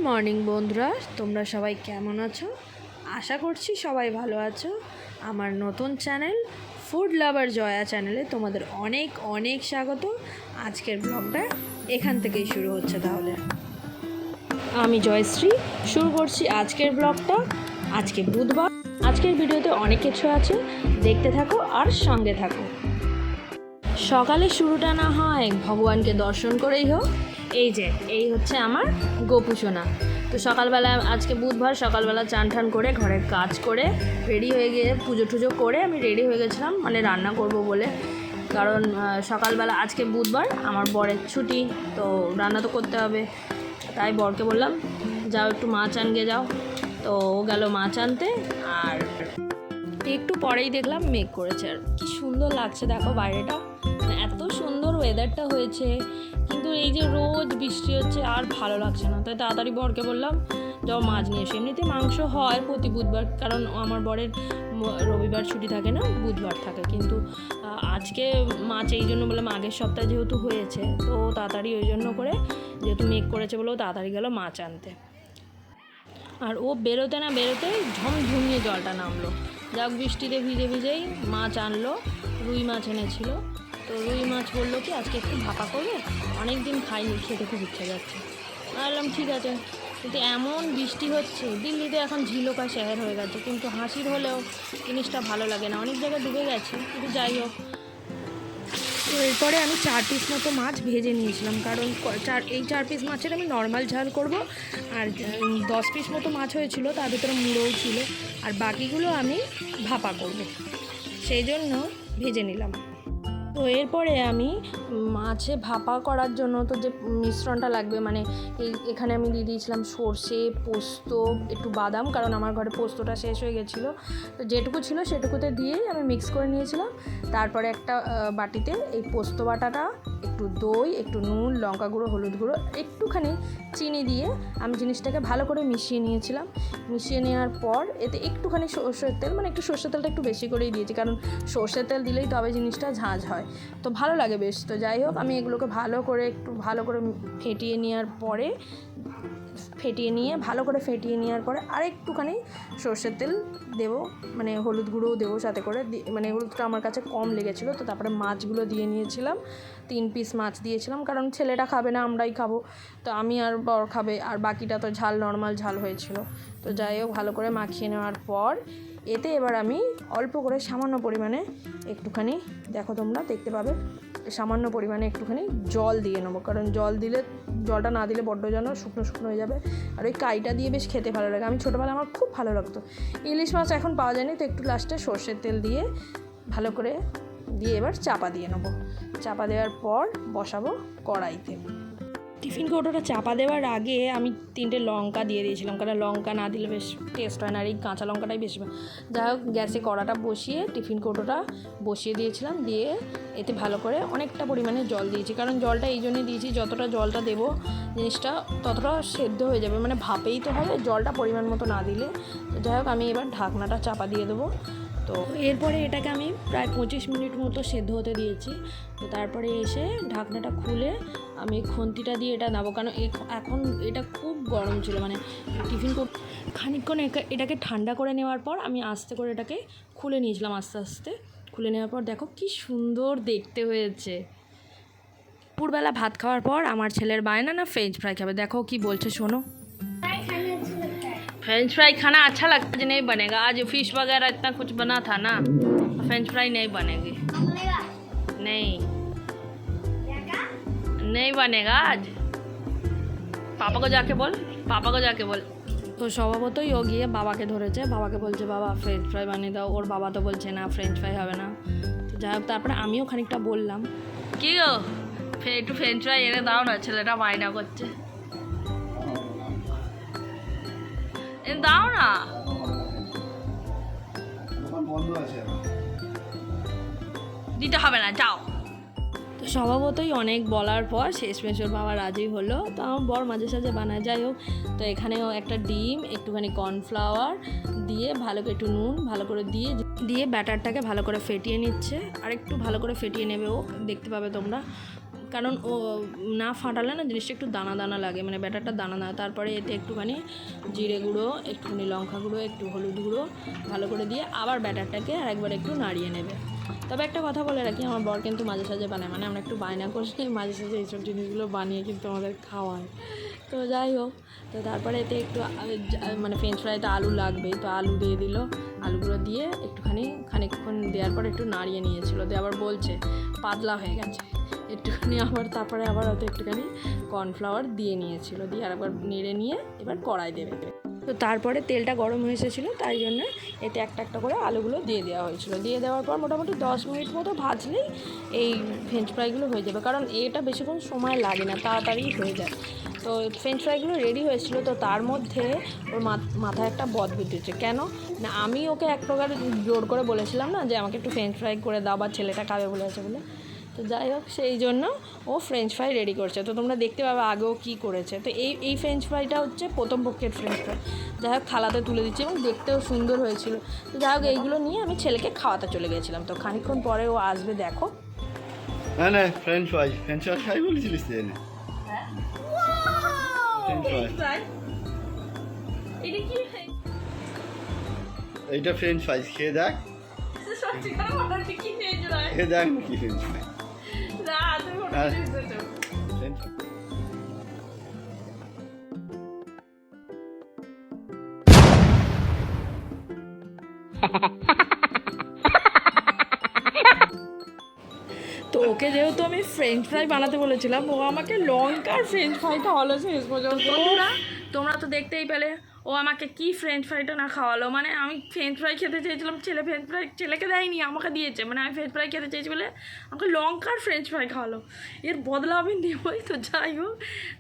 Morning বন্ধুরা, তোমরা সবাই কেমন আছো? আশা করছি সবাই ভালো আছো। আমার নতুন চ্যানেল ফুড লাভার জয়া চ্যানেলে তোমাদের অনেক অনেক স্বাগত। আজকের ব্লগটা এখান থেকেই শুরু হচ্ছে। তাহলে আমি জয়শ্রী শুরু করছি আজকের ব্লগটা। আজকে বুধবার। আজকের ভিডিওতে অনেক কিছু আছে, দেখতে থাকো আর সঙ্গে থাকো। সকালে শুরুটা না হয় ভগবানকে দর্শন করেই হোক। এই হচ্ছে আমার গোপুসোনা। তো সকালবেলা আজকে বুধবার, সকালবেলা চান ঠান করে ঘরের কাজ করে রেডি হয়ে গিয়ে পুজো টুজো করে আমি রেডি হয়ে গেছিলাম, মানে রান্না করব বলে। কারণ সকালবেলা আজকে বুধবার, আমার বরের ছুটি, তো রান্না তো করতে হবে। তাই বরকে বললাম যাও একটু মাছ আনগে যাও। তো ও গেল মাছ আনতে। আর একটু পরেই দেখলাম মেঘ করেছে। আর কি সুন্দর লাগছে দেখো বাইরেটা, এত সুন্দর ওয়েদারটা হয়েছে। কিন্তু এই যে রোজ বৃষ্টি হচ্ছে আর ভালো লাগছে না। তাই তাড়াতাড়ি বরকে বললাম যাও মাছ নিয়ে এসে। এমনিতে মাংস হয় প্রতি বুধবার, কারণ আমার বরের রবিবার ছুটি থাকে না, বুধবার থাকে। কিন্তু আজকে মাছ এই জন্য বললাম, আগের সপ্তাহে যেহেতু হয়েছে তো তাড়াতাড়ি ওই জন্য করে, যেহেতু মেঘ করেছে বলেও তাড়াতাড়ি গেল মাছ আনতে। আর ও বেরোতে না বেরোতেই ঝমঝমিয়ে জলটা নামলো। যাক বৃষ্টিতে ভিজে ভিজেই মাছ আনলো, রুই মাছ এনেছিল। তো রুই মাছ বললো কি আজকে একটু ভাপা করবে, অনেক দিন খাইনি, খেতে খুব ইচ্ছে যাচ্ছে। বললাম ঠিক আছে। কিন্তু এমন বৃষ্টি হচ্ছে, দিল্লিতে এখন ঝিলোকা শহর হয়ে গেছে, কিন্তু হাসির হলেও জিনিসটা ভালো লাগে না, অনেক জায়গায় ডুবে গেছে। কিন্তু যাই হোক, তো এরপরে আমি 4 পিস মতো মাছ ভেজে নিয়েছিলাম, কারণ 4 পিস মাছের আমি নর্মাল ঝাল করব। আর 10 পিস মতো মাছ হয়েছিল, তার ভিতরে মুড়োও ছিল, আর বাকিগুলো আমি ভাপা করব, সেই জন্য ভেজে নিলাম। তো এরপরে আমি মাছে ভাপা করার জন্য তো যে মিশ্রণটা লাগবে, মানে এখানে আমি দিয়ে দিয়েছিলাম সর্ষে, পোস্ত, একটু বাদাম, কারণ আমার ঘরে পোস্তটা শেষ হয়ে গেছিলো। তো যেটুকু ছিল সেটুকুতে দিয়েই আমি মিক্স করে নিয়েছিলাম। তারপরে একটা বাটিতে এই পোস্ত বাটাটা, একটু দই, একটু নুন, লঙ্কা গুঁড়ো, হলুদ গুঁড়ো, একটুখানি চিনি দিয়ে আমি জিনিসটাকে ভালো করে মিশিয়ে নিয়েছিলাম। মিশিয়ে নেওয়ার পর এতে একটুখানি সর্ষের তেল, মানে একটু সর্ষের তেলটা একটু বেশি করেই দিয়েছি, কারণ সর্ষের তেল দিলেই তবে জিনিসটা ঝাঁঝ হয়, তো ভালো লাগে বেশ। তো যাই হোক, আমি এগুলোকে ভালো করে ফেটিয়ে নেওয়ার পরে ফেটিয়ে নেওয়ার পরে আরেকটুখানি সর্ষের তেল দেবো, মানে হলুদ গুঁড়োও দেবো সাথে করে। মানে হলুদটা আমার কাছে কম লেগেছিলো। তো তারপরে মাছগুলো দিয়ে নিয়েছিলাম, 3 পিস মাছ দিয়েছিলাম, কারণ ছেলেটা খাবে না, আমরাই খাবো। তো আমি আর বর খাবে, আর বাকিটা তো ঝাল, নর্মাল ঝাল হয়েছিল। তো যাই হোক, ভালো করে মাখিয়ে নেওয়ার পর এতে এবার আমি অল্প করে সামান্য পরিমাণে একটুখানি, দেখো তোমরা দেখতে পাবে, সামান্য পরিমাণে একটুখানি জল দিয়ে নেবো, কারণ জলটা না দিলে বড্ড যেন শুকনো শুকনো হয়ে যাবে। আর ওই কাইটা দিয়ে বেশ খেতে ভালো লাগে। আমি ছোটোবেলায় আমার খুব ভালো লাগতো। ইলিশ মাছ এখন পাওয়া যায়নি, তো একটু লাস্টে সর্ষের তেল দিয়ে ভালো করে দিয়ে এবার চাপা দিয়ে নেবো। চাপা দেওয়ার পর বসাবো কড়াইতে। টিফিন কৌটোটা চাপা দেওয়ার আগে আমি 3টে লঙ্কা দিয়ে দিয়েছিলাম, কারণ লঙ্কা না দিলে বেশ টেস্ট হয় না, আর এই কাঁচা লঙ্কাটাই বেশি। যাই হোক, গ্যাসে কড়াটা বসিয়ে টিফিন কৌটোটা বসিয়ে দিয়েছিলাম, দিয়ে এতে ভালো করে অনেকটা পরিমাণে জল দিয়েছি, কারণ জলটা এই জন্যই দিয়েছি, যতটা জলটা দেবো জিনিসটা ততটা সেদ্ধ হয়ে যাবে, মানে ভাপেই তো হবে, জলটা পরিমাণ মতো না দিলে। তো যাই হোক, আমি এবার ঢাকনাটা চাপা দিয়ে দেবো। তো এরপরে এটাকে আমি প্রায় 25 মিনিট মতো সেদ্ধ হতে দিয়েছি। তো তারপরে এসে ঢাকনাটা খুলে আমি খুন্তিটা দিয়ে এটা নেবো, কারণ এখন এটা খুব গরম ছিল, মানে টিফিন খানিকক্ষণ এটাকে ঠান্ডা করে নেওয়ার পর আমি আস্তে করে এটাকে খুলে নিয়েছিলাম। আস্তে আস্তে খুলে নেওয়ার পর দেখো কি সুন্দর দেখতে হয়েছে। দুপুরবেলা ভাত খাওয়ার পর আমার ছেলের বায়না না ফ্রেঞ্চ ফ্রাই খাবে। দেখো কি বলছে, শোনো। फ्रेंच फ्राई खाना अच्छा लगता है, नहीं बनेगा आज, फिश वगैरह इतना कुछ बना था ना, फ्रेंच फ्राई नहीं बनेगी, नहीं बनेगा आज। पापा को जाके बोल। তো স্বভাবতই ও গিয়ে বাবাকে ধরেছে, বাবাকে বলছে বাবা ফ্রেঞ্চ ফ্রাই বানিয়ে দাও। ওর বাবা তো বলছে না ফ্রেঞ্চ ফ্রাই হবে না। তো যাই হোক, তারপরে আমিও খানিকটা বললাম, কি গো একটু ফ্রেঞ্চ ফ্রাই এনে দাও না, ছেলেটা বায়না করছে, দাও না। দিতে হবে না, যাও। তো স্বভাবতই অনেক বলার পর শেষমেশ ওর বাবা রাজি হলো। তো আমার বর মাঝে সাঝে বানায়। যাই হোক, তো এখানেও একটা ডিম, একটুখানি কর্নফ্লাওয়ার দিয়ে ভালো করে, একটু নুন ভালো করে দিয়ে ব্যাটারটাকে ভালো করে ফেটিয়ে নিচ্ছে। আর একটু ভালো করে ফেটিয়ে নেবে ও, দেখতে পাবে তোমরা। কারণ ও না ফাটালে না জিনিসটা একটু দানা দানা লাগে, মানে ব্যাটারটা দানা দানা। তারপরে এতে একটুখানি জিরে গুঁড়ো, একটুখানি লঙ্কা গুঁড়ো, একটু হলুদ গুঁড়ো ভালো করে দিয়ে আবার ব্যাটারটাকে আরেকবার একটু নাড়িয়ে নেবে। তবে একটা কথা বলে রাখি, আমার বর কিন্তু মাঝে সাঝে বানায়, মানে আমরা একটু বায়না করছি মাঝে সাঝে এইসব জিনিসগুলো বানিয়ে কিন্তু আমাদের খাওয়ায়। তো যাই হোক, তো তারপরে এতে একটু মানে ফ্রেঞ্চ ফ্রাইতে আলু লাগবেই, তো আলু দিয়ে দিল। আলুগুলো দিয়ে খানিকক্ষণ দেওয়ার পর একটু নাড়িয়ে নিয়েছিল, দিয়ে আবার বলছে পাতলা হয়ে গেছে একটুখানি। তারপরে আবার হয়তো একটুখানি কর্নফ্লাওয়ার দিয়ে নিয়েছিল, দিয়ে আর একবার নেড়ে নিয়ে এবার কড়াই দেবে। তো তারপরে তেলটা গরম হয়ে এসেছিলো, তাই জন্য এতে একটা একটা করে আলুগুলো দিয়ে দেওয়া হয়েছিল। দিয়ে দেওয়ার পর মোটামুটি 10 মিনিট মতো ভাজলেই এই ফ্রেঞ্চ ফ্রাইগুলো হয়ে যাবে, কারণ এটা বেশিক্ষণ সময় লাগে না, তাড়াতাড়ি হয়ে যায়। তো ফ্রেঞ্চ ফ্রাইগুলো রেডি হয়েছিল। তো তার মধ্যে ওর মাথায় একটা বদবুদ্ধি হচ্ছে, কেন না আমি ওকে এক প্রকার জোর করে বলেছিলাম না যে আমাকে একটু ফ্রেঞ্চ ফ্রাই করে দাও, বা ছেলেটা খাবে বলেছে বলে। তো যাই হোক, সেই জন্য ও ফ্রেঞ্চ ফ্রাই রেডি করছে। তো তোমরা দেখতে পাবে আগেও কী করেছে। তো এই ফ্রেঞ্চ ফ্রাইটা হচ্ছে প্রথম পক্ষের ফ্রেঞ্চ ফ্রাই। যাই হোক, থালাতে তুলে দিচ্ছি এবং দেখতেও সুন্দর হয়েছিল। তো যাই হোক, এইগুলো নিয়ে আমি ছেলেকে খাওয়াতে চলে গেছিলাম। তো খানিকক্ষণ পরে ও আসবে, দেখো। না না, ফ্রেঞ্চ ফ্রাই বলেছিলিস তো এনে। এইটা ফ্রেঞ্চ ফ্রাইস, খেয়ে দেখ। খেয়ে দেখ কি ফ্রেঞ্চ ফ্রাই। তো ওকে যেহেতু আমি ফ্রেঞ্চ ফ্রাই বানাতে বলেছিলাম, ও আমাকে লঙ্কার ফ্রেঞ্চ ফ্রাইটা হলো শেষ পর্যন্ত। তোমরা তো দেখতেই পেলে ও আমাকে কি ফ্রেঞ্চ ফ্রাইটা না খাওয়ালো। মানে আমি ফ্রেঞ্চ ফ্রাই খেতে চেয়েছিলাম, ছেলেকে দেয়নি, আমাকে দিয়েছে। মানে আমি ফ্রেঞ্চ ফ্রাই খেতে চেয়েছি বলে আমাকে লঙ্কার ফ্রেঞ্চ ফ্রাই খাওয়ালো। এর বদলা আমি নেবই। তো যাই হোক,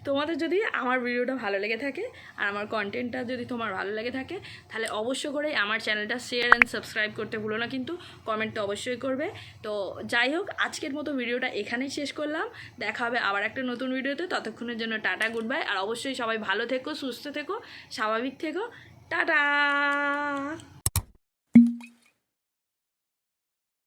তোমাদের যদি আমার ভিডিওটা ভালো লেগে থাকে আর আমার কন্টেন্টটা যদি তোমার ভালো লেগে থাকে, তাহলে অবশ্য করে আমার চ্যানেলটা শেয়ার অ্যান্ড সাবস্ক্রাইব করতে ভুলো না, কিন্তু কমেন্টটা অবশ্যই করবে। তো যাই হোক, আজকের মতো ভিডিওটা এখানেই শেষ করলাম। দেখা হবে আবার একটা নতুন ভিডিওতে। ততক্ষণের জন্য টাটা, গুড বাই। আর অবশ্যই সবাই ভালো থেকো, সুস্থ থেকো, স্বাভাবিক থেকো। টাটা।